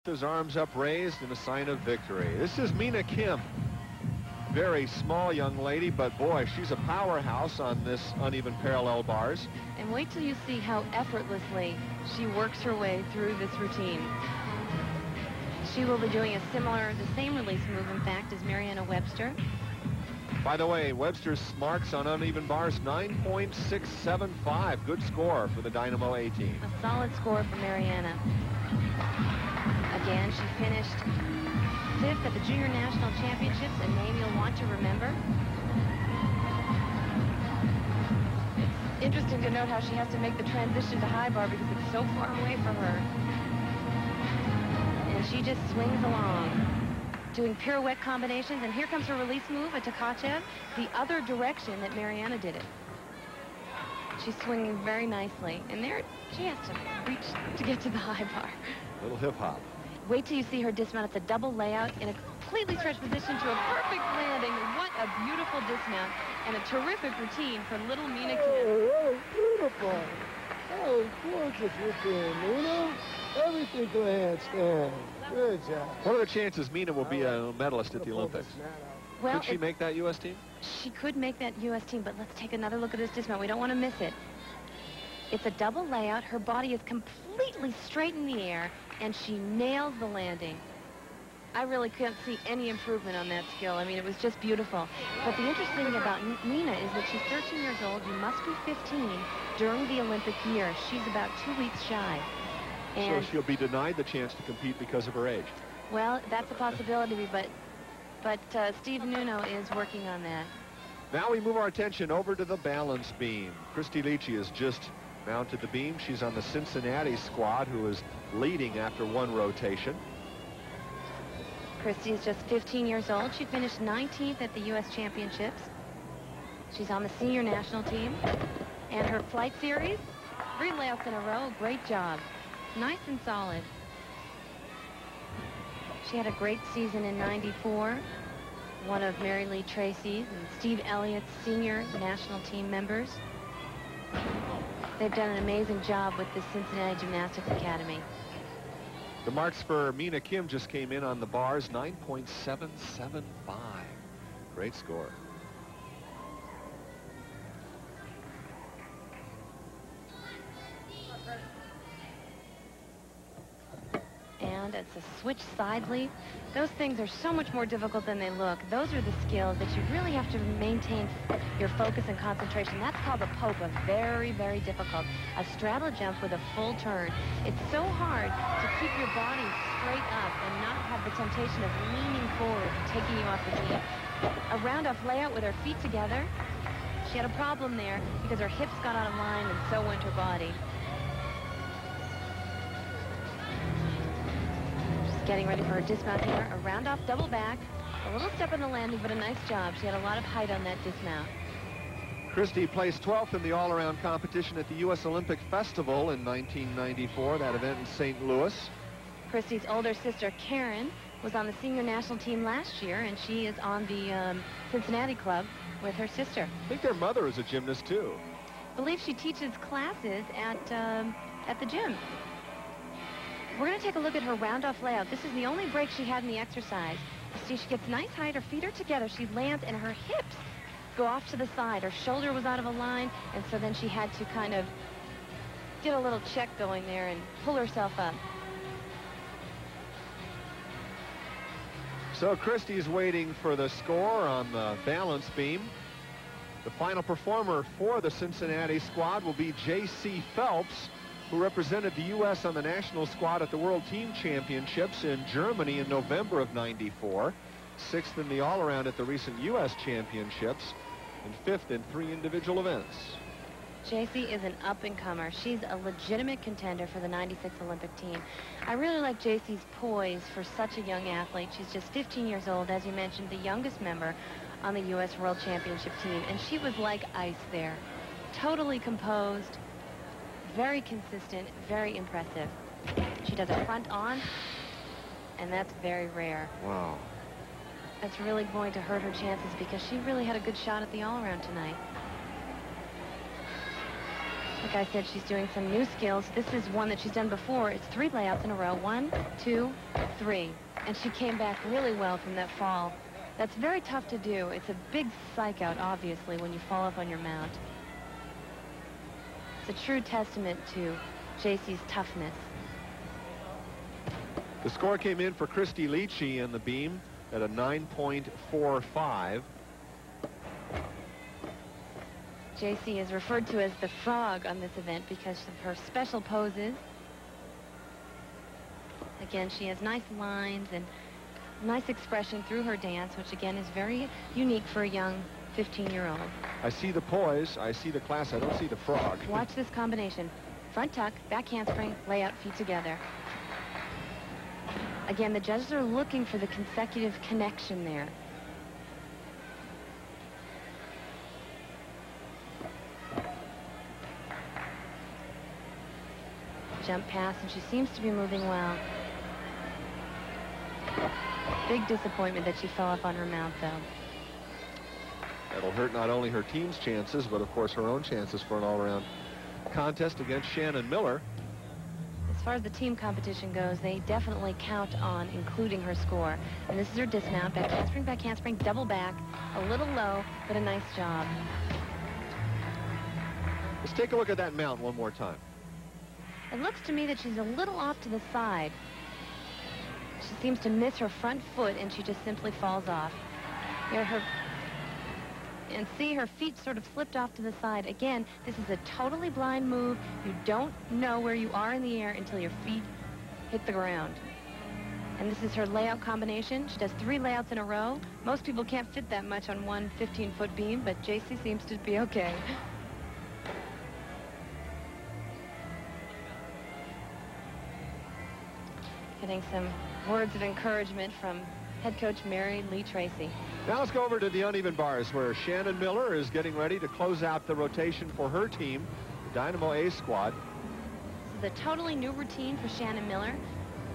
His arms up raised in a sign of victory. This is Mina Kim. Very small young lady, but boy, she's a powerhouse on this uneven parallel bars. And wait till you see how effortlessly she works her way through this routine. She will be doing the same release move, in fact, as Mariana Webster. By the way, Webster's marks on uneven bars, 9.675. Good score for the Dynamo A team. A solid score for Mariana. Again, she finished 5th at the Junior National Championships, a name you'll want to remember. It's interesting to note how she has to make the transition to high bar because it's so far away from her. And she just swings along, doing pirouette combinations. And here comes her release move, a Tkachev, the other direction that Mariana did it. She's swinging very nicely. And there, she has to reach to get to the high bar. Little hip hop. Wait till you see her dismount. It's a double layout in a completely stretched position to a perfect landing. What a beautiful dismount and a terrific routine for little Mina Kim. Oh, that was beautiful. That was gorgeous routine, Mina. Everything to a handstand. Good job. What are the chances Mina will be a medalist at the Olympics? Well, could she make that U.S. team? She could make that U.S. team, but let's take another look at this dismount. We don't want to miss it. It's a double layout. Her body is completely straight in the air, and she nails the landing. I really can't see any improvement on that skill. I mean, it was just beautiful. But the interesting thing about Mina is that she's 13 years old. You must be 15 during the Olympic year. She's about 2 weeks shy. And so she'll be denied the chance to compete because of her age. Well, that's a possibility, but Steve Nuno is working on that. Now we move our attention over to the balance beam. Kristi Lichty has just mounted the beam. She's on the Cincinnati squad, who is leading after one rotation. Kristi is just 15 years old. She finished 19th at the U.S. Championships. She's on the senior national team. And her flight series, 3 layouts in a row. Great job. Nice and solid. She had a great season in '94. One of Mary Lee Tracy's and Steve Elliott's senior national team members. They've done an amazing job with the Cincinnati Gymnastics Academy. The marks for Mina Kim just came in on the bars, 9.775. Great score. And it's a switch side leap. Those things are so much more difficult than they look. Those are the skills that you really have to maintain your focus and concentration. That's called a polka. Very, very difficult. A straddle jump with a full turn. It's so hard to keep your body straight up and not have the temptation of leaning forward and taking you off the knee. A round-off layout with her feet together. She had a problem there because her hips got out of line and so went her body. Getting ready for her dismount here. A round-off double back. A little step in the landing, but a nice job. She had a lot of height on that dismount. Kristi placed 12th in the all-around competition at the U.S. Olympic Festival in 1994, that event in St. Louis. Kristi's older sister, Karen, was on the senior national team last year, and she is on the Cincinnati club with her sister. I think their mother is a gymnast, too. I believe she teaches classes at the gym. We're going to take a look at her round-off layout. This is the only break she had in the exercise. You see, she gets nice height. Her feet are together. She lands, and her hips go off to the side. Her shoulder was out of a line, and so then she had to kind of get a little check going there and pull herself up. So Kristi's waiting for the score on the balance beam. The final performer for the Cincinnati squad will be J.C. Phelps, who represented the U.S. on the national squad at the World Team Championships in Germany in November of '94, 6th in the all-around at the recent U.S. Championships, and 5th in 3 individual events. JC is an up-and-comer. She's a legitimate contender for the '96 Olympic team. I really like JC's poise for such a young athlete. She's just 15 years old, as you mentioned, the youngest member on the U.S. World Championship team, and she was like ice there. Totally composed, very consistent, very impressive. She does a front on, and that's very rare. Wow. That's really going to hurt her chances because she really had a good shot at the all-around tonight. Like I said, she's doing some new skills. This is one that she's done before. It's 3 layouts in a row. 1, 2, 3. And she came back really well from that fall. That's very tough to do. It's a big psych out, obviously, when you fall off on your mount. It's a true testament to JC's toughness. The score came in for Christy Leachy in the beam at a 9.45. JC is referred to as the frog on this event because of her special poses. Again, she has nice lines and nice expression through her dance, which again is very unique for a young 15-year-old. I see the poise, I see the class, I don't see the frog. Watch this combination. Front tuck, back handspring, layout, feet together. Again, the judges are looking for the consecutive connection there. Jump pass, and she seems to be moving well. Big disappointment that she fell off on her mount, though. That'll hurt not only her team's chances, but of course her own chances for an all-around contest against Shannon Miller. As far as the team competition goes, they definitely count on including her score. And this is her dismount, back handspring, double back, a little low, but a nice job. Let's take a look at that mount one more time. It looks to me that she's a little off to the side. She seems to miss her front foot, and she just simply falls off. Here, and see, her feet sort of slipped off to the side. Again, this is a totally blind move. You don't know where you are in the air until your feet hit the ground. And this is her layout combination. She does 3 layouts in a row. Most people can't fit that much on one 15-foot beam, but JC seems to be okay. Getting some words of encouragement from head coach Mary Lee Tracy. Now let's go over to the uneven bars where Shannon Miller is getting ready to close out the rotation for her team, the Dynamo A squad. This is a totally new routine for Shannon Miller,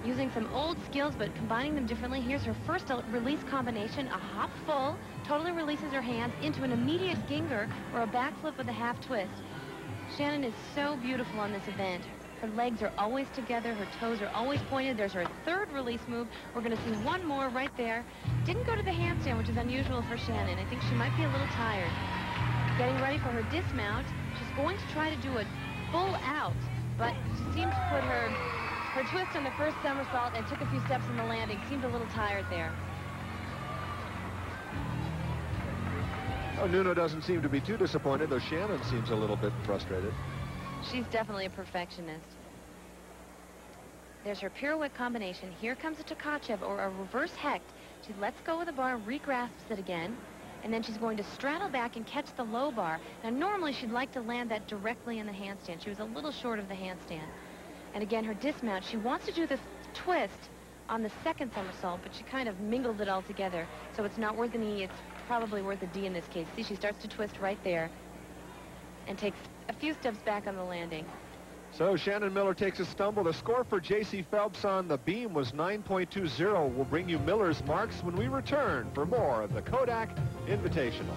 using some old skills but combining them differently. Here's her first release combination, a hop full, totally releases her hands into an immediate ginger or a backflip with a half twist. Shannon is so beautiful on this event. Her legs are always together. Her toes are always pointed. There's her third release move. We're going to see one more right there. Didn't go to the handstand, which is unusual for Shannon. I think she might be a little tired. Getting ready for her dismount. She's going to try to do a full out, but she seemed to put her twist on the first somersault and took a few steps in the landing. Seemed a little tired there. Oh, Nuno doesn't seem to be too disappointed, though Shannon seems a little bit frustrated. She's definitely a perfectionist. There's her pirouette combination. Here comes a Tkachev or a reverse hecht. She lets go of the bar, regrasps it again, and then she's going to straddle back and catch the low bar. Now, normally she'd like to land that directly in the handstand. She was a little short of the handstand. And again, her dismount, she wants to do the twist on the second somersault, but she kind of mingled it all together. So it's not worth an E, it's probably worth a D in this case. See, she starts to twist right there and takes a few steps back on the landing. So Shannon Miller takes a stumble. The score for J.C. Phelps on the beam was 9.20. We'll bring you Miller's marks when we return for more of the Kodak Invitational.